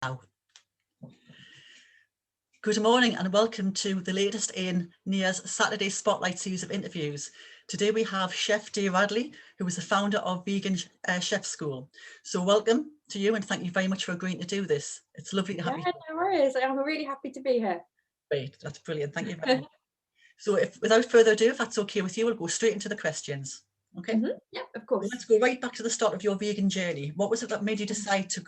now. Good morning and welcome to the latest in NIA's Saturday Spotlight series of interviews. Today we have Chef Radley, who is the founder of Vegan Chef School. So welcome to you and thank you very much for agreeing to do this. It's lovely to have you. No worries. I'm really happy to be here. Great, that's brilliant. Thank you very much. So without further ado, if that's okay with you, we'll go straight into the questions. Okay? Yeah, of course. Well, let's go right back to the start of your vegan journey. What was it that made you decide to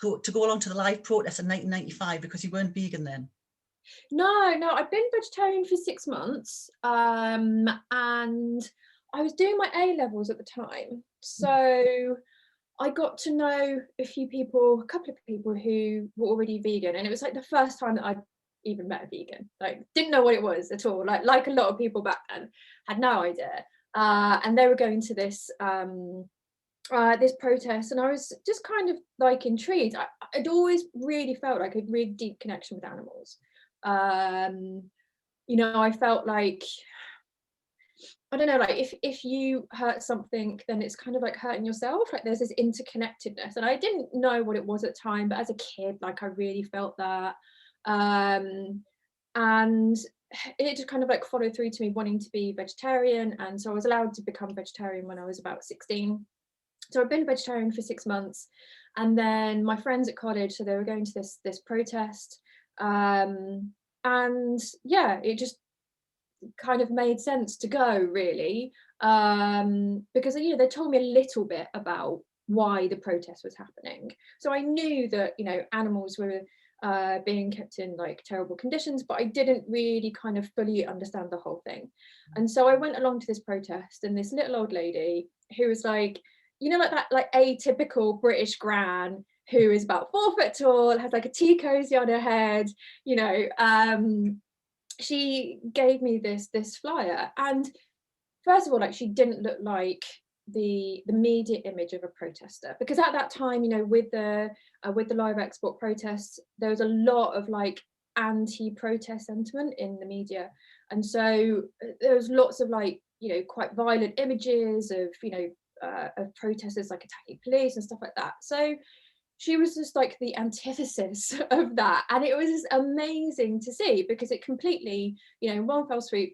go along to the live protest in 1995 because you weren't vegan then? No, I've been vegetarian for 6 months, and I was doing my A-levels at the time. So I got to know a couple of people who were already vegan, and it was like the first time that I'd even met a vegan. Like, didn't know what it was at all. Like a lot of people back then, had no idea. And they were going to this this protest, and I was just kind of like intrigued. I'd always really felt like a really deep connection with animals. I felt like, I don't know, like if you hurt something, then it's kind of like hurting yourself. Like there's this interconnectedness, and I didn't know what it was at the time, but as a kid, like I really felt that. And it just kind of like followed through to me wanting to be vegetarian, and so I was allowed to become vegetarian when I was about 16. So I've been vegetarian for 6 months, and then my friends at college, so they were going to this protest, and yeah, it just kind of made sense to go, really, because they told me a little bit about why the protest was happening. So I knew that animals were being kept in like terrible conditions, but I didn't really kind of fully understand the whole thing. And so I went along to this protest, and this little old lady who was like, like that like atypical British gran who is about 4 foot tall, has like a tea cozy on her head, she gave me this flyer, and first of all, like, she didn't look like the media image of a protester, because at that time, with the live export protests, there was a lot of like anti-protest sentiment in the media, and so there was lots of like quite violent images of protesters like attacking police and stuff like that. So she was just like the antithesis of that, and it was just amazing to see, because it completely, in one fell swoop,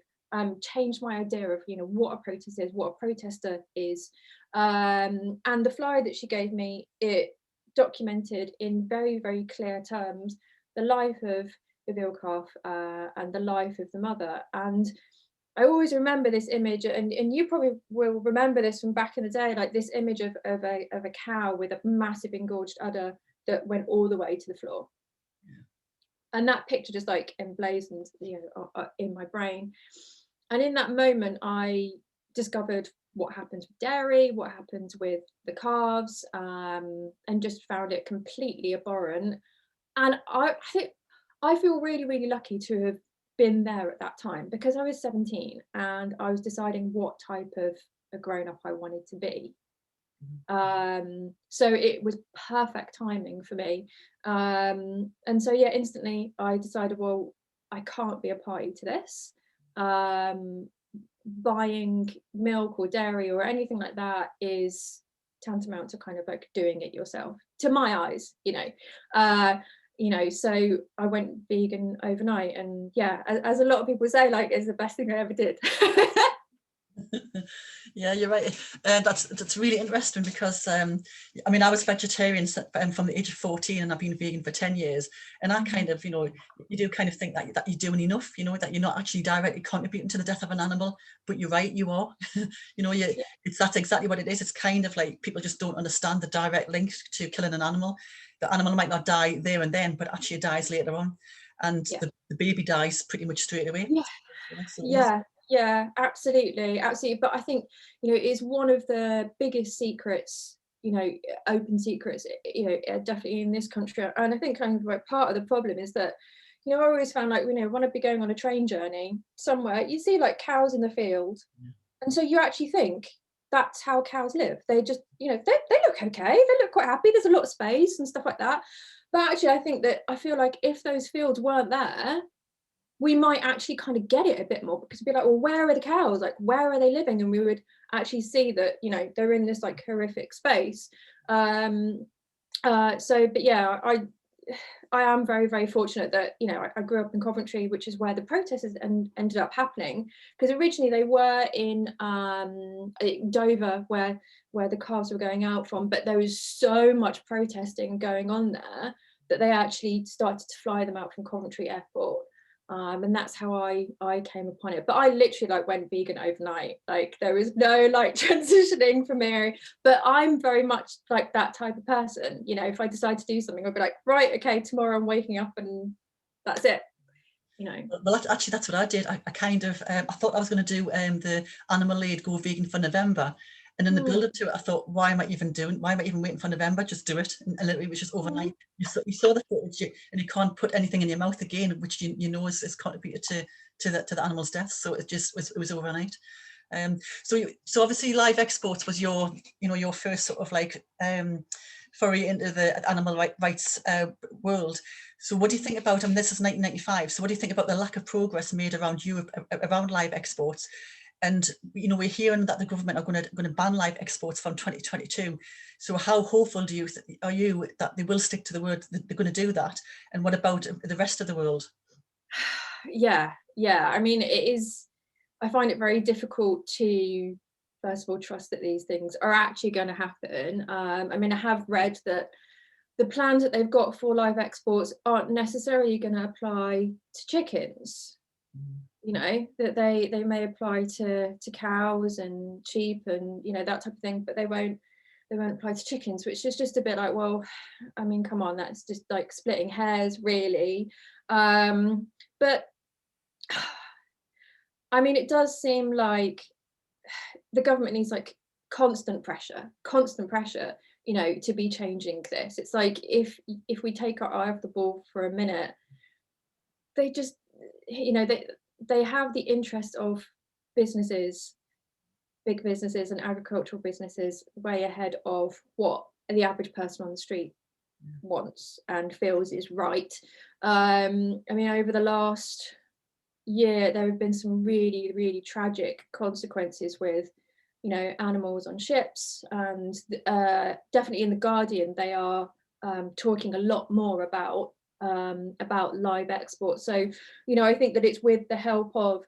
changed my idea of what a protest is, what a protester is, and the flyer that she gave me, it documented in very, very clear terms the life of the veal calf, and the life of the mother. And I always remember this image, and you probably will remember this from back in the day, like this image of a cow with a massive engorged udder that went all the way to the floor. Yeah. And that picture just like emblazoned, in my brain. And in that moment, I discovered what happens with dairy, what happens with the calves, and just found it completely abhorrent. And I think I feel really, really lucky to have been there at that time, because I was 17 and I was deciding what type of a grown-up I wanted to be. So it was perfect timing for me. And so yeah, instantly I decided, well, I can't be a party to this. Buying milk or dairy or anything like that is tantamount to kind of like doing it yourself, to my eyes, so I went vegan overnight, and yeah, as a lot of people say, like, it's the best thing I ever did. Yeah, you're right. That's really interesting, because I I was vegetarian from the age of 14, and I've been vegan for 10 years, and I kind of, you do kind of think that you're doing enough, that you're not actually directly contributing to the death of an animal, but you're right, you are. That's exactly what it is. It's kind of like people just don't understand the direct link to killing an animal. The animal might not die there and then, but actually it dies later on, and the baby dies pretty much straight away. Yeah, absolutely. But I think it's one of the biggest secrets, open secrets, definitely in this country. And I think kind of like part of the problem is that I always found, like, when I'd be going on a train journey somewhere, you see like cows in the field, and so you actually think that's how cows live. They just they look okay, they look quite happy, there's a lot of space and stuff like that. But actually I feel like if those fields weren't there, we might actually kind of get it a bit more, because we'd be like, well, where are the cows? Like, where are they living? And we would actually see that, they're in this like horrific space. But yeah, I am very, very fortunate that, you know, I grew up in Coventry, which is where the protests ended up happening, because originally they were in Dover, where the cars were going out from, but there was so much protesting going on there that they actually started to fly them out from Coventry Airport. And that's how I came upon it. But I literally like went vegan overnight. Like there was no like transitioning from there. But I'm very much like that type of person. You know, if I decide to do something, I'll be like, right, okay, tomorrow I'm waking up and that's it. You know. Well, actually, that's what I did. I kind of, I thought I was going to do the Animal Aid Go Vegan for November. And in the build up to it, I thought, why am I even waiting for November? Just do it. And literally, it was just overnight. You saw the footage, and you can't put anything in your mouth again, which you know is contributed to the animal's death. So it was overnight. So obviously live exports was your first sort of like foray into the animal rights world. So what do you think about, and this is 1995, so what do you think about the lack of progress made around Europe around live exports? And we're hearing that the government are going to ban live exports from 2022. So how hopeful are you that they will stick to the word that they're going to do that? And what about the rest of the world? Yeah. I mean, I find it very difficult to, first of all, trust that these things are actually going to happen. I mean, I have read that the plans that they've got for live exports aren't necessarily going to apply to chickens. You know, that they may apply to cows and sheep and, you know, that type of thing, but they won't apply to chickens, which is just a bit like, well, I mean, come on, that's just like splitting hairs, really. But I mean, it does seem like the government needs like constant pressure, you know, to be changing this. It's like if we take our eye off the ball for a minute, they just, you know, they have the interest of businesses, big businesses and agricultural businesses way ahead of what the average person on the street wants and feels is right. I mean, over the last year, there have been some really, really tragic consequences with, you know, animals on ships, and definitely in The Guardian, they are talking a lot more about live exports. So, you know, I think that it's with the help of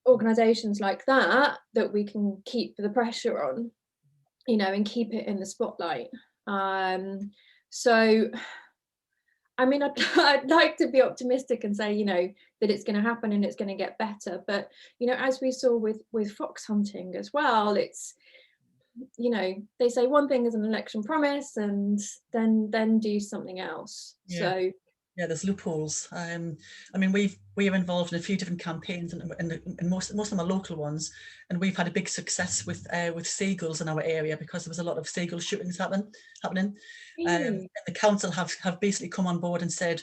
organizations like that we can keep the pressure on, you know, and keep it in the spotlight. So I mean, I'd like to be optimistic and say, you know, that it's going to happen and it's going to get better. But, you know, as we saw with fox hunting as well, it's, you know, they say one thing is an election promise and then do something else. Yeah. So yeah, there's loopholes. I mean, we are involved in a few different campaigns, and most of them are local ones. And we've had a big success with seagulls in our area because there was a lot of seagull shootings happening. really? The council have basically come on board and said,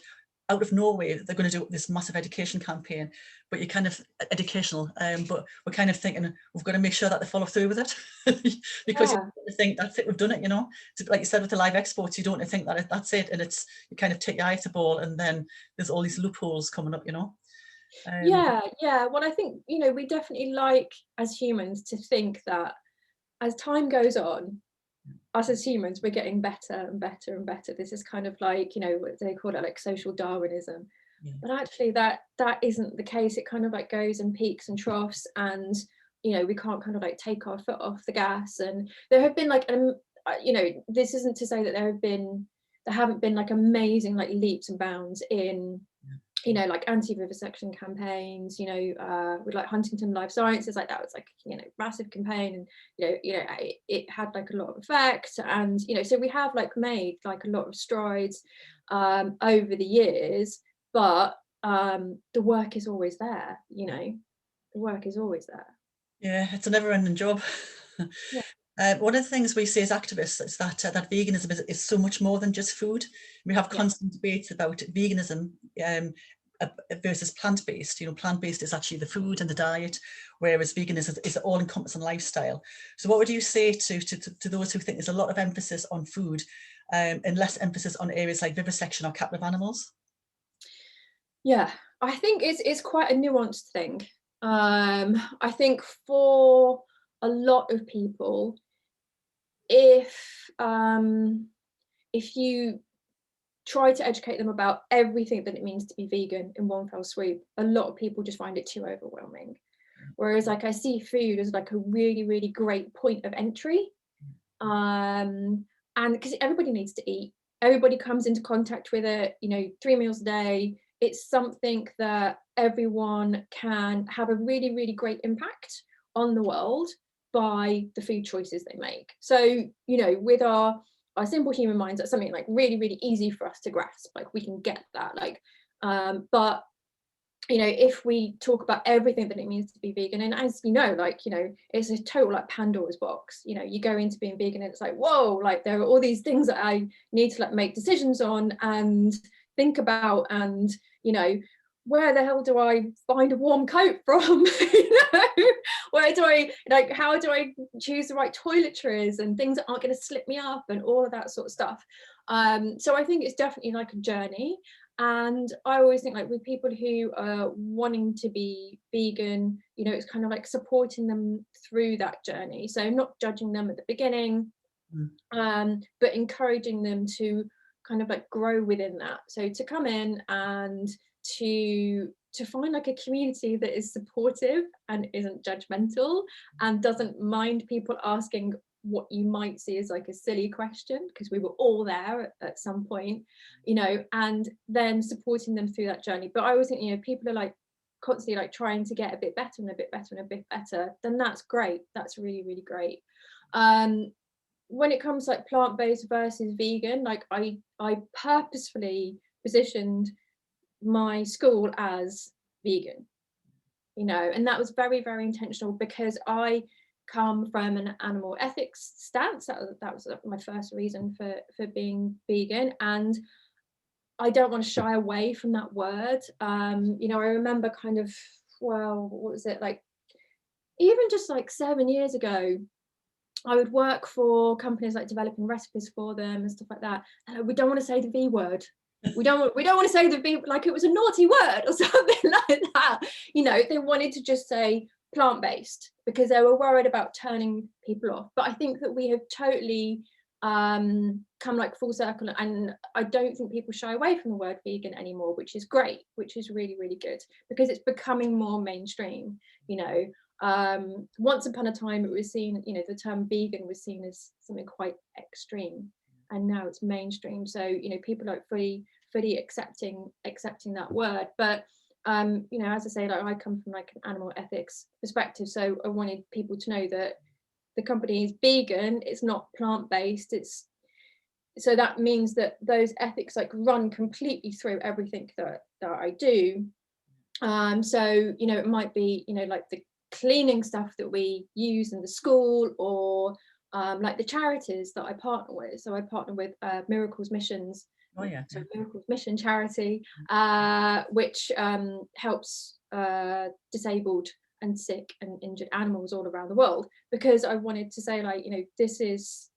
out of Norway, they're going to do this massive education campaign, but you're kind of educational, but we're kind of thinking we've got to make sure that they follow through with it because you think that's it, we've done it, you know. So, like you said with the live exports, you don't think that that's it, and it's you kind of take your eye to the ball, and then there's all these loopholes coming up, you know. Yeah. Well, I think, you know, we definitely like as humans to think that as time goes on, us as humans, we're getting better and better and better. This is kind of like, you know, what they call it, like social Darwinism. Yeah. But actually that isn't the case. It kind of like goes in peaks and troughs, and, you know, we can't kind of like take our foot off the gas. And there have been like, you know, this isn't to say that there haven't been like amazing like leaps and bounds in, you know, like anti-vivisection campaigns, you know, with like Huntington Life Sciences, like that was like, you know, massive campaign, and it had like a lot of effect, and, you know, so we have like made like a lot of strides over the years, but the work is always there, you know, the work is always there. Yeah, it's a never-ending job. Yeah. One of the things we say as activists is that veganism is so much more than just food. We have constant debates about veganism versus plant-based. You know, plant-based is actually the food and the diet, whereas vegan is an all-encompassing lifestyle. So what would you say to those who think there's a lot of emphasis on food and less emphasis on areas like vivisection or captive animals? Yeah, I think it's quite a nuanced thing. I think for a lot of people, if you try to educate them about everything that it means to be vegan in one fell swoop, a lot of people just find it too overwhelming. Whereas like I see food as like a really, really great point of entry. And because everybody needs to eat, everybody comes into contact with it, you know, 3 meals a day. It's something that everyone can have a really, really great impact on the world by the food choices they make. So, you know, with our simple human minds, that's something like really, really easy for us to grasp. Like we can get that, like, but you know, if we talk about everything that it means to be vegan, and as you know, like, you know, it's a total like Pandora's box. You know, you go into being vegan and it's like, whoa, like there are all these things that I need to like make decisions on and think about, and you know, where the hell do I find a warm coat from? You know, where do I, like, how do I choose the right toiletries and things that aren't going to slip me up and all of that sort of stuff. So I think it's definitely like a journey. And I always think like with people who are wanting to be vegan, you know, it's kind of like supporting them through that journey. So not judging them at the beginning, but encouraging them to kind of like grow within that. So to come in and to find like a community that is supportive and isn't judgmental and doesn't mind people asking what you might see as like a silly question, because we were all there at some point, you know, and then supporting them through that journey. But I always think, you know, people are like constantly like trying to get a bit better and a bit better and a bit better, then that's great. That's really, really great. When it comes to like plant-based versus vegan, like I purposefully positioned my school as vegan, you know, and that was very, very intentional because I come from an animal ethics stance. That was my first reason for being vegan, and I don't want to shy away from that word. You know, I remember kind of, well, what was it like, even just like 7 years ago, I would work for companies like developing recipes for them and stuff like that, and we don't want to say the V word. We don't want to say the V, like it was a naughty word or something like that. You know, they wanted to just say plant-based because they were worried about turning people off. But I think that we have totally come like full circle, and I don't think people shy away from the word vegan anymore, which is great, which is really, really good, because it's becoming more mainstream. You know, once upon a time it was seen, you know, the term vegan was seen as something quite extreme, and now it's mainstream. So, you know, people are fully accepting that word. But you know, as I say, like I come from like an animal ethics perspective, so I wanted people to know that the company is vegan, it's not plant-based. It's so that means that those ethics like run completely through everything that I do. So, you know, it might be, you know, like the cleaning stuff that we use in the school, or like the charities that I partner with. So I partner with Miracles Missions. Oh yeah. So Miracles Mission charity, which helps disabled and sick and injured animals all around the world, because I wanted to say, like, you know, this is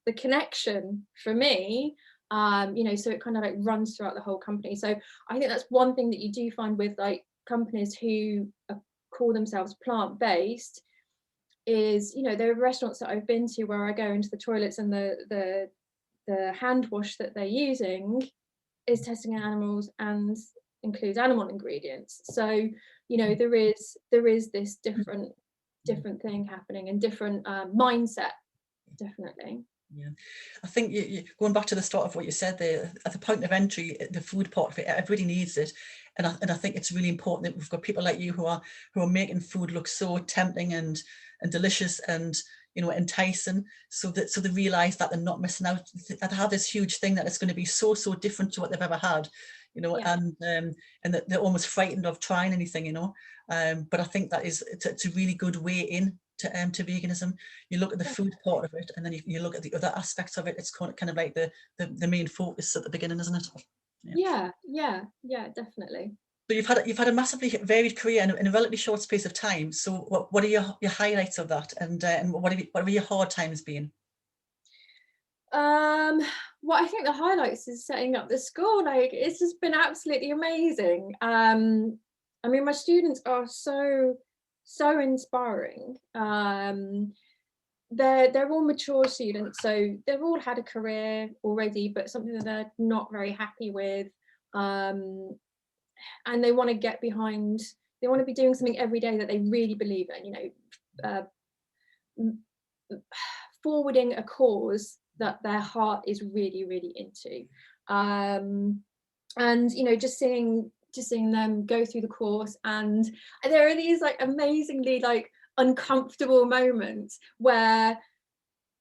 the connection for me. You know, so it kind of like runs throughout the whole company. So I think that's one thing that you do find with like companies who call themselves plant-based is, you know, there are restaurants that I've been to where I go into the toilets and the hand wash that they're using is testing animals and includes animal ingredients. So, you know, there is this different thing happening and different mindset, definitely. Yeah, I think you going back to the start of what you said there, at the point of entry, the food part of it, everybody needs it, and I think it's really important that we've got people like you who are making food look so tempting and delicious and, you know, enticing, so they realise that they're not missing out. That they have this huge thing that it's going to be so different to what they've ever had, you know, and that they're almost frightened of trying anything, you know. But I think that it's a really good way in to veganism. You look at the food part of it, and then you look at the other aspects of it. It's kind of like the main focus at the beginning, isn't it? Yeah, definitely. So you've had a massively varied career in a relatively short space of time. So what are your highlights of that, and what have your hard times been? Well, I think the highlights is setting up the school. Like, it's just been absolutely amazing. I mean, my students are so inspiring. they're all mature students, so they've all had a career already, but something that they're not very happy with, and they want to get behind. They want to be doing something every day that they really believe in. Forwarding a cause that their heart is really, really into, and just seeing them go through the course, and there are these like amazingly like uncomfortable moments where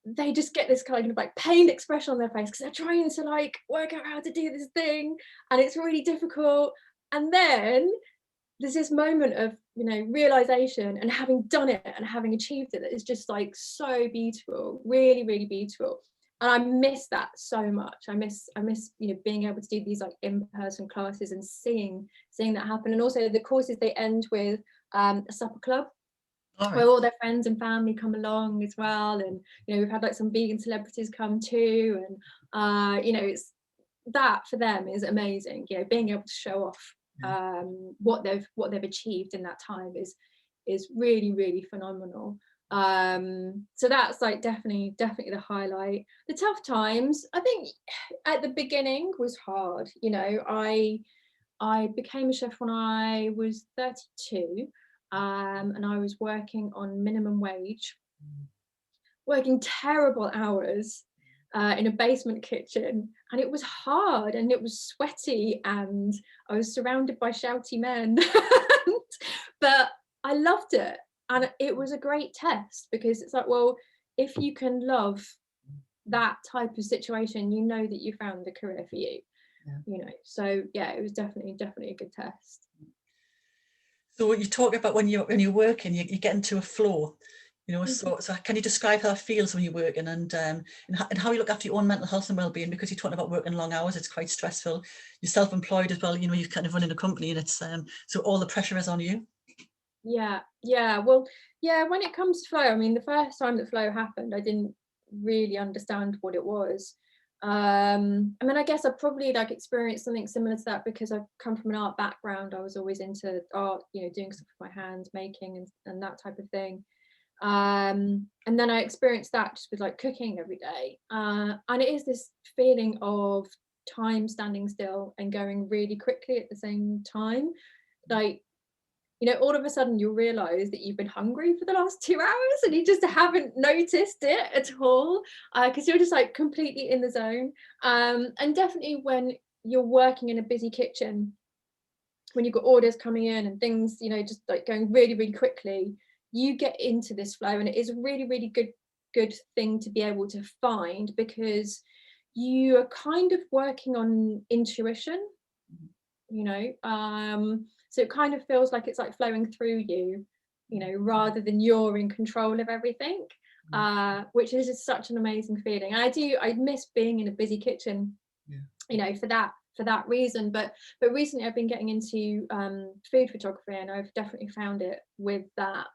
they just get this kind of like pained expression on their face because they're trying to like work out how to do this thing, and it's really difficult. And then there's this moment of realization and having done it and having achieved it that is just like so beautiful, really, really beautiful. And I miss that so much. I miss being able to do these like in-person classes and seeing that happen. And also the courses, they end with a supper club. All right. Where all their friends and family come along as well, and we've had like some vegan celebrities come too, and it's that for them is amazing. Being able to show off what they've achieved in that time is really, really phenomenal. So that's like definitely the highlight. The tough times, I think at the beginning was hard. I became a chef when I was 32, and I was working on minimum wage, working terrible hours in a basement kitchen, and it was hard and it was sweaty and I was surrounded by shouty men. But I loved it, and it was a great test, because it's like, well, if you can love that type of situation, you know that you found the career for you. So yeah, it was definitely a good test. So you talk about when you're working, you get into a flow, so can you describe how it feels when you're working, and how you look after your own mental health and well-being, because you're talking about working long hours, it's quite stressful. You're self-employed as well, you're kind of running a company, and it's so all the pressure is on you. Well, when it comes to flow, I mean, the first time that flow happened, I didn't really understand what it was. I mean, I guess I probably like experienced something similar to that because I've come from an art background. I was always into art, doing stuff with my hands, making and that type of thing. And then I experienced that just with like cooking every day. And it is this feeling of time standing still and going really quickly at the same time. Like, all of a sudden you'll realize that you've been hungry for the last 2 hours and you just haven't noticed it at all, because you're just like completely in the zone. And definitely when you're working in a busy kitchen, when you've got orders coming in and things, just like going really, really quickly, you get into this flow, and it is a really, really good thing to be able to find, because you are kind of working on intuition, so it kind of feels like it's like flowing through you, rather than you're in control of everything, which is just such an amazing feeling. And I miss being in a busy kitchen, for that reason. But recently I've been getting into food photography, and I've definitely found it with that,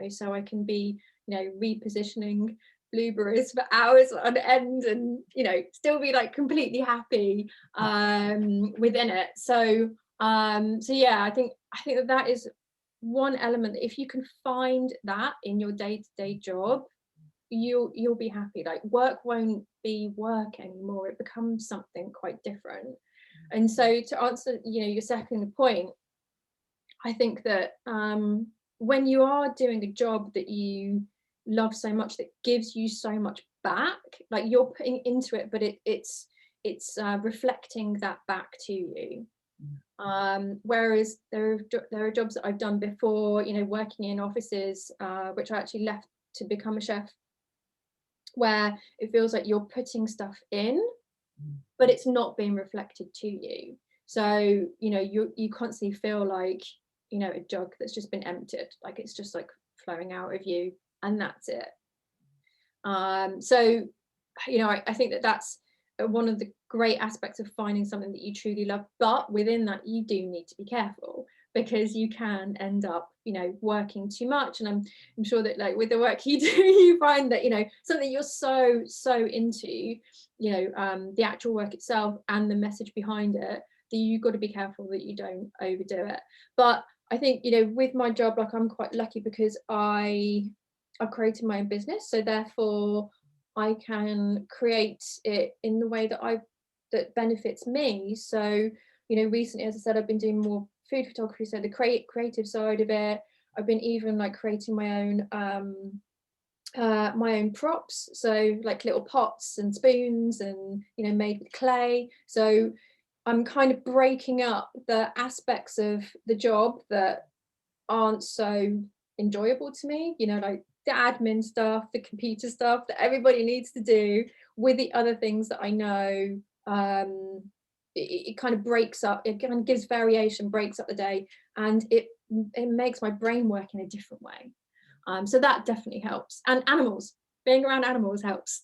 so I can be, repositioning blueberries for hours on end, and still be like completely happy within it. So yeah, I think that is one element that if you can find that in your day-to-day job, you'll be happy. Like, work won't be work anymore, it becomes something quite different. And so to answer your second point, I think that when you are doing a job that you love so much, that gives you so much back, like you're putting into it, but it's reflecting that back to you. Whereas there are jobs that I've done before, working in offices, which I actually left to become a chef, where it feels like you're putting stuff in, but it's not being reflected to you. So you constantly feel like a jug that's just been emptied, like it's just like flowing out of you, and that's it. So I think that that's one of the great aspects of finding something that you truly love. But within that, you do need to be careful, because you can end up working too much. And I'm sure that, like, with the work you do, you find that something you're so into, the actual work itself and the message behind it, that you've got to be careful that you don't overdo it. But I think with my job, like, I'm quite lucky because I I've created my own business, so therefore I can create it in the way that benefits me. So, you know, recently, as I said, I've been doing more food photography, so the creative side of it. I've been even like creating my own props, so like little pots and spoons, and you know, made with clay. So I'm kind of breaking up the aspects of the job that aren't so enjoyable to me, you know, like the admin stuff, the computer stuff that everybody needs to do, with the other things that I know. It kind of breaks up, it kind of gives variation, breaks up the day, and it makes my brain work in a different way. So that definitely helps. And animals, being around animals helps.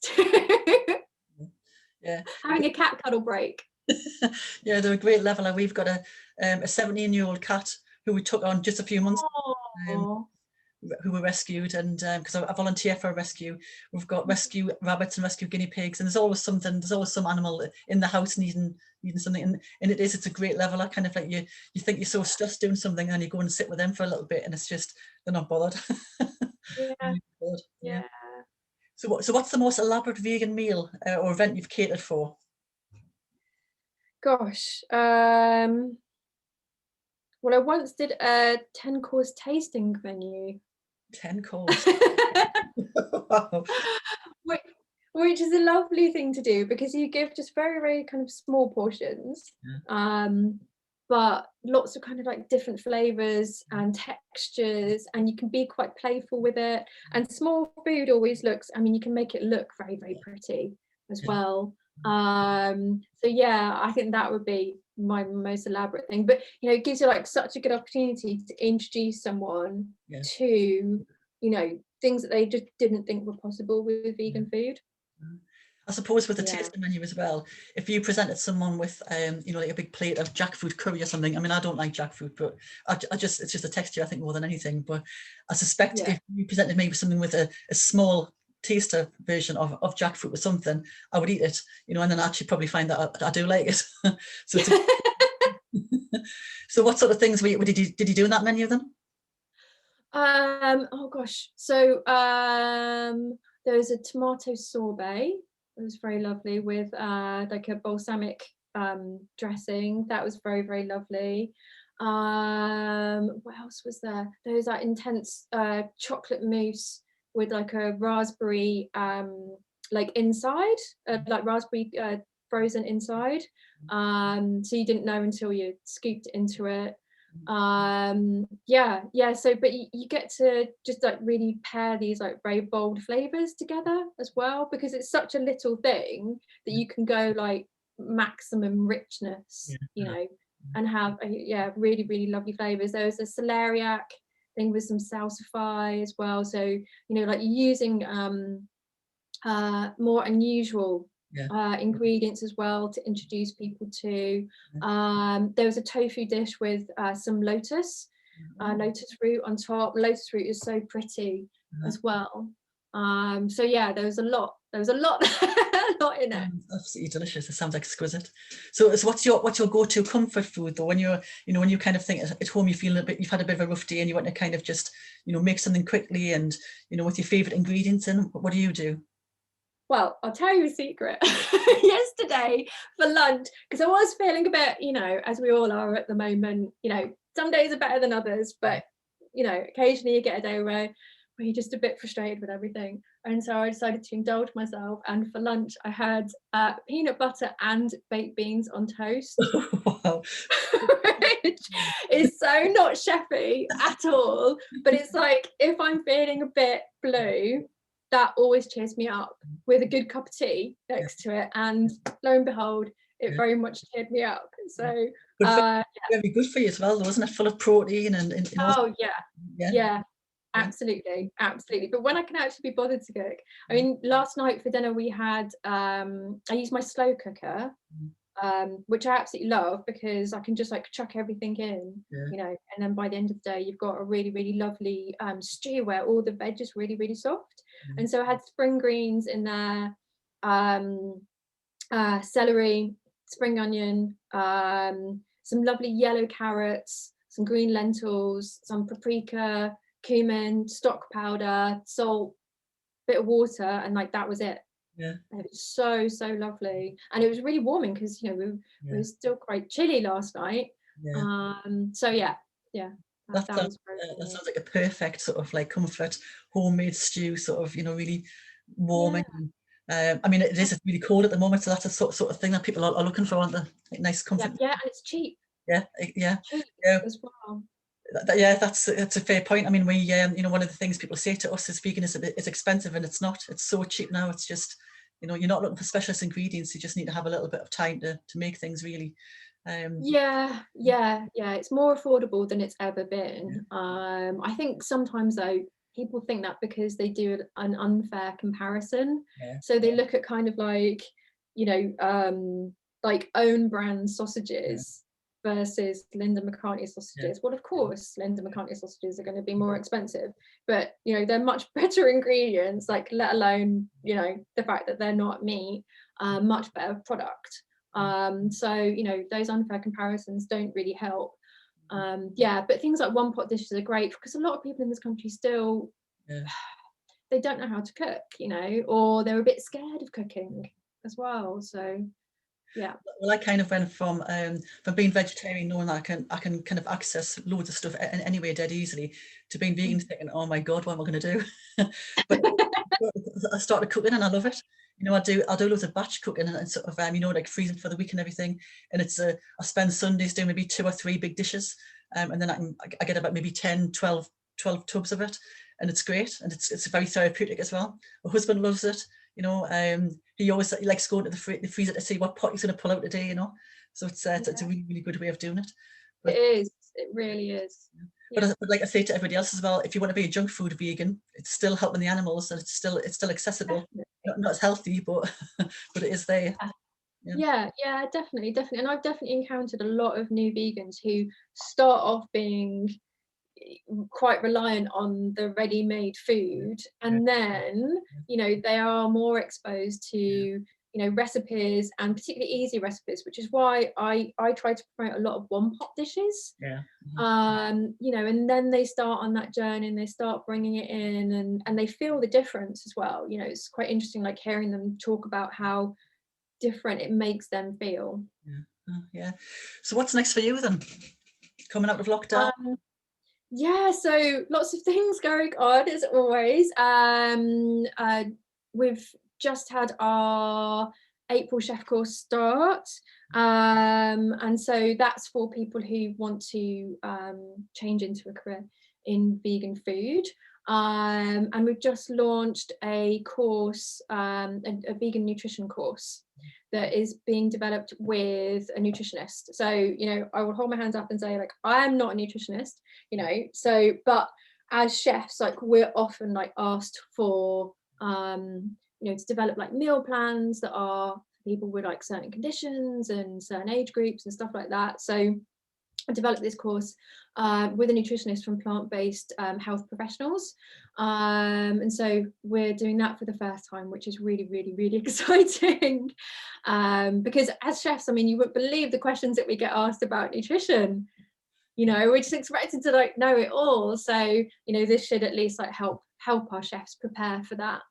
Yeah. Having a cat cuddle break. Yeah, they're a great leveler. We've got a 17-year-old cat who we took on just a few months um, Oh, who were rescued, and because I volunteer for a rescue, we've got rescue rabbits and rescue guinea pigs, and there's always some animal in the house needing something, and it's a great leveler. Kind of like you think you're so stressed doing something, and you go and sit with them for a little bit, and it's just they're not bothered. yeah, Really bothered. Yeah. yeah. So what's the most elaborate vegan meal or event you've catered for? Gosh. Well, I once did a 10-course tasting menu. 10 course. Wow. which, which is a lovely thing to do, because you give just very, very kind of small portions, but lots of kind of like different flavors and textures, and you can be quite playful with it. And small food always looks, I mean, you can make it look very, very pretty as Yeah. well. So yeah, I think that would be my most elaborate thing. But you know, it gives you like such a good opportunity to introduce someone Yeah. to, you know, things that they just didn't think were possible with vegan food. I suppose with the Yeah. tasting menu as well, if you presented someone with, you know, like a big plate of jackfruit curry or something. I mean, I don't like jackfruit, but I just, it's just a texture, I think, more than anything. But I suspect Yeah. if you presented me with something with a small taster version of jackfruit or something, I would eat it, you know, and then actually probably find that I do like it. So, so what sort of things did you do in that menu then? Oh gosh. So there was a tomato sorbet. It was very lovely with like a balsamic dressing. That was very, very lovely. What else was there? There was that intense chocolate mousse with like a raspberry like inside, like raspberry frozen inside. So you didn't know until you scooped it into it. Yeah, so but you get to just like really pair these like very bold flavors together as well, because it's such a little thing that you can go like maximum richness, you know, and have yeah, really, really lovely flavors. There was a celeriac thing with some salsify as well, so you know, like using more unusual ingredients as well to introduce people to. There was a tofu dish with some lotus root on top. Lotus root is so pretty as well. So yeah, there was a lot a lot in it. Absolutely delicious. It sounds exquisite. So what's your go-to comfort food though, when you're, you know, when you kind of think at home, you feel you've had a bit of a rough day and you want to kind of just, you know, make something quickly and, you know, with your favorite ingredients in, what do you do? Well, I'll tell you a secret. Yesterday for lunch, because I was feeling a bit, you know, as we all are at the moment, you know, some days are better than others, but, you know, occasionally you get a day where you're just a bit frustrated with everything. And so I decided to indulge myself. And for lunch, I had peanut butter and baked beans on toast, Wow. which is so not chefy at all. But it's like, if I'm feeling a bit blue, that always cheers me up, with a good cup of tea next to it, and lo and behold, it very much cheered me up. So Good for, very good for you as well though, isn't it? Full of protein and you know, oh yeah, yeah. absolutely. But when I can actually be bothered to cook, I mean, last night for dinner we had I used my slow cooker, which I absolutely love, because I can just like chuck everything in, you know, and then by the end of the day you've got a really, really lovely stew where all the veg is really, really soft. And so I had spring greens in there, celery, spring onion, some lovely yellow carrots, some green lentils, some paprika, cumin, stock powder, salt, bit of water, and like that was it. Yeah. And it was so lovely, and it was really warming because, you know, we were still quite chilly last night. Yeah. So yeah, That that sounds, was very that warm. sounds like a perfect sort of like comfort homemade stew, sort of, you know, really Yeah, warming. I mean, it is really cold at the moment, so that's a sort of thing that people are looking for, aren't they? Like nice comfort. yeah, and it's cheap. Yeah, yeah, Cheap yeah. as well. Yeah, that's a fair point. I mean, we, you know, one of the things people say to us is vegan is it's expensive, and it's not. It's so cheap now. It's just, you know, you're not looking for specialist ingredients. You just need to have a little bit of time to make things really. Yeah, it's more affordable than it's ever been. I think sometimes though, people think that because they do an unfair comparison, Yeah, so they look at kind of like, you know, like own brand yeah, sausages versus Linda McCartney yeah, sausages. Well, of course Linda McCartney sausages are going to be more expensive, but you know, they're much better ingredients, like let alone, you know, the fact that they're not meat, much better product. So, you know, those unfair comparisons don't really help. Yeah, but things like one pot dishes are great because a lot of people in this country still, yeah. they don't know how to cook, you know, or they're a bit scared of cooking as well. So yeah. Well, I kind of went from being vegetarian, knowing that I can kind of access loads of stuff anyway dead easily, to being vegan, thinking, oh my God, what am I going to do? But I started cooking and I love it. You know, I do loads of batch cooking and sort of you know, like freezing for the week and everything. And it's I spend Sundays doing maybe 2 or 3 big dishes, and then I get about maybe 10, 12 tubs of it, and it's great, and it's very therapeutic as well. My husband loves it. You know, he likes going to the freezer to see what pot he's going to pull out today. You know, so it's a really good way of doing it. It But is. It really is. Yeah. but like I say to everybody else as well, if you want to be a junk food vegan, it's still helping the animals, and it's still accessible. Definitely. Not as healthy, but but it is there. Yeah, Yeah, definitely. And I've definitely encountered a lot of new vegans who start off being quite reliant on the ready-made food, yeah, and then, you know, they are more exposed to, yeah, you know, recipes, and particularly easy recipes, which is why I try to promote a lot of one pot dishes. yeah, You know, and then they start on that journey and they start bringing it in, and they feel the difference as well. You know, it's quite interesting, like hearing them talk about how different it makes them feel. yeah, yeah. So what's next for you then? Coming out of lockdown? um Yeah, so lots of things going on as always. We've just had our April chef course start, and so that's for people who want to change into a career in vegan food. And we've just launched a course, a vegan nutrition course that is being developed with a nutritionist. So, you know, I will hold my hands up and say, like, I'm not a nutritionist, you know, so, but as chefs, like, we're often like asked for you know, to develop like meal plans that are for people with like certain conditions and certain age groups and stuff like that. So I developed this course with a nutritionist from plant-based health professionals, and so we're doing that for the first time, which is really exciting, because as chefs, I mean, you wouldn't believe the questions that we get asked about nutrition. You know, we're just expected to like know it all. So, you know, this should at least like help our chefs prepare for that.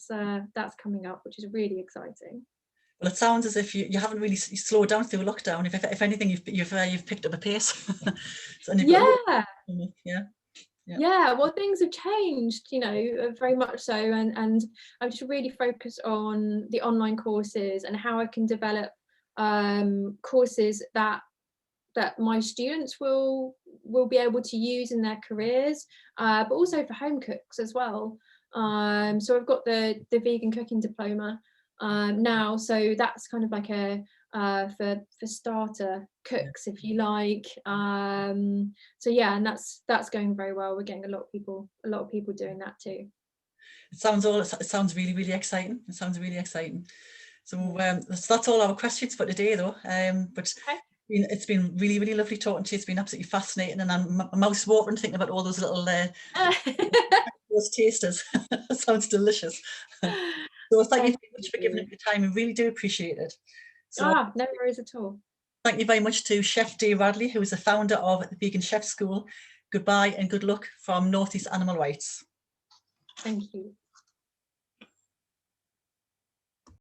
So that's coming up, which is really exciting. Well, it sounds as if you haven't really slowed down through lockdown. If anything, you've picked up a pace. So, and you've got Yeah. yeah, yeah, Yeah, well, things have changed, you know, very much so, and I'm just really focused on the online courses and how I can develop courses that my students will be able to use in their careers, but also for home cooks as well. So I've got the vegan cooking diploma now, so that's kind of like a for starter yeah. cooks, if you like. So yeah, and that's going very well. We're getting a lot of people doing that too. It sounds really exciting. It sounds really exciting. So that's all our questions for today, though. But Okay. it's been really lovely talking to you. It's been absolutely fascinating, and I'm mouth watering thinking about all those little those tasters. Sounds delicious. So thank you Thank very much for giving up you. your time. We really do appreciate it. So No worries at all. Thank you very much to Chef D. Radley, who is the founder of the Vegan Chef School. Goodbye and good luck from Northeast Animal Rights. Thank you.